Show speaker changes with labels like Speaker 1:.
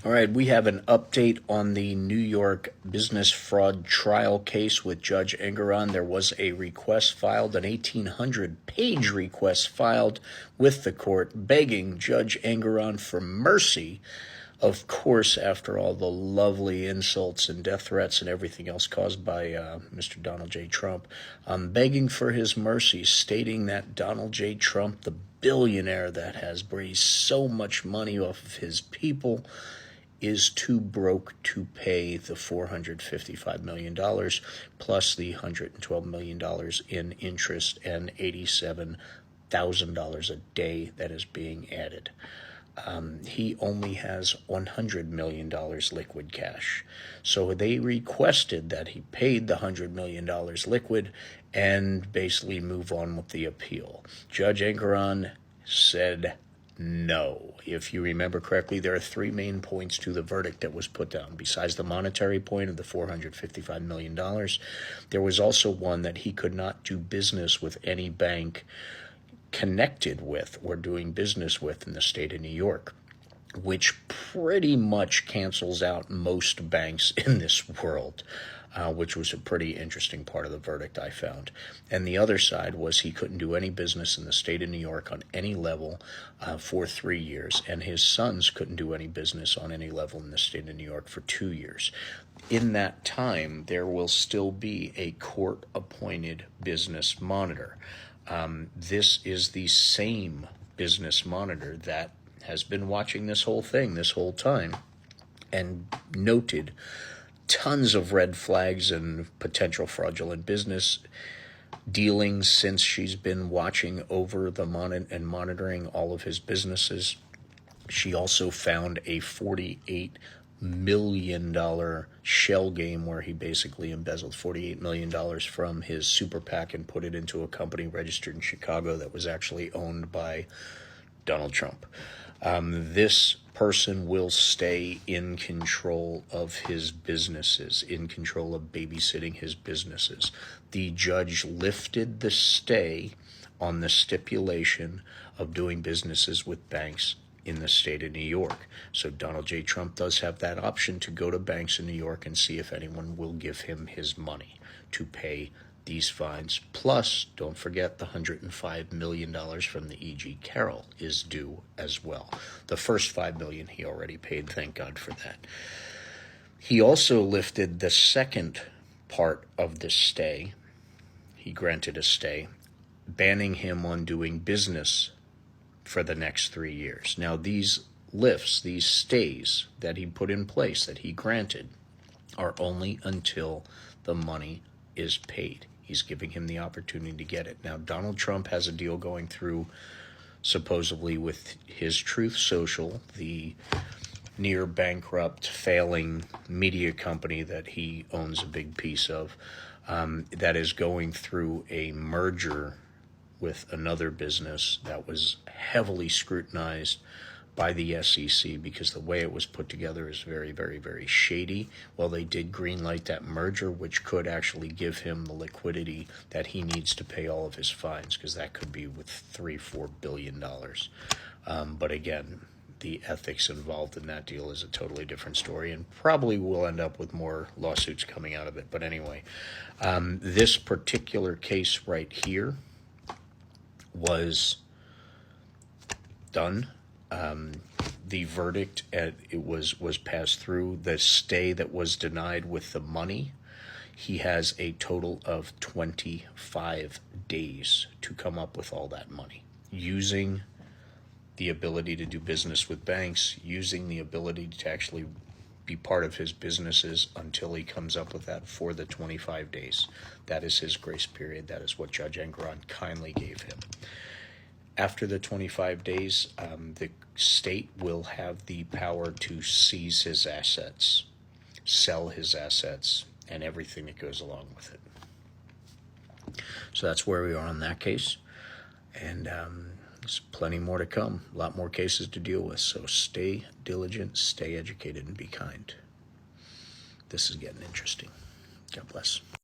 Speaker 1: All right, we have an update on the New York business fraud trial case with Judge Engoron. There was a request filed, an 1,800-page request filed with the court begging Judge Engoron for mercy. Of course, after all the lovely insults and death threats and everything else caused by Mr. Donald J. Trump, begging for his mercy, stating that Donald J. Trump, the billionaire that has raised so much money off of his people, is too broke to pay the $455 million plus the $112 million in interest and $87,000 a day that is being added. He only has $100 million liquid cash. So they requested that he paid the $100 million liquid and basically move on with the appeal. Judge Engoron said no. If you remember correctly, there are three main points to the verdict that was put down. Besides the monetary point of the $455 million, there was also one that he could not do business with any bank connected with or doing business with in the state of New York, which pretty much cancels out most banks in this world, which was a pretty interesting part of the verdict, I found. And the other side was he couldn't do any business in the state of New York on any level for 3 years, and his sons couldn't do any business on any level in the state of New York for 2 years. In that time, there will still be a court-appointed business monitor. This is the same business monitor that has been watching this whole thing this whole time and noted tons of red flags and potential fraudulent business dealings since she's been watching over the and monitoring all of his businesses. She also found a $48 million shell game where he basically embezzled $48 million from his super PAC and put it into a company registered in Chicago that was actually owned by Donald Trump. This person will stay in control of his businesses, in control of babysitting his businesses. The judge lifted the stay on the stipulation of doing businesses with banks in the state of New York. So Donald J. Trump does have that option to go to banks in New York and see if anyone will give him his money to pay these fines. Plus, don't forget the $105 million from the E.G. Carroll is due as well. The first $5 million he already paid, thank God for that. He also lifted the second part of the stay. He granted a stay, banning him on doing business for the next 3 years. Now, these lifts, these stays that he put in place, that he granted, are only until the money is paid. He's giving him the opportunity to get it. Now, Donald Trump has a deal going through, supposedly, with his Truth Social, the near bankrupt, failing media company that he owns a big piece of, that is going through a merger with another business that was heavily scrutinized by the SEC because the way it was put together is very, very, very shady. Well, they did greenlight that merger, which could actually give him the liquidity that he needs to pay all of his fines, because that could be with $3-4 billion. But again, the ethics involved in that deal is a totally different story, and probably will end up with more lawsuits coming out of it. But anyway, this particular case right here was done. The verdict it was passed through. The stay that was denied with the money, he has a total of 25 days to come up with all that money, using the ability to do business with banks, using the ability to actually be part of his businesses until he comes up with that for the 25 days. That is his grace period. That is what Judge Engoron kindly gave him. After the 25 days, the state will have the power to seize his assets, sell his assets, and everything that goes along with it. So that's where we are on that case. And there's plenty more to come, a lot more cases to deal with. So stay diligent, stay educated, and be kind. This is getting interesting. God bless.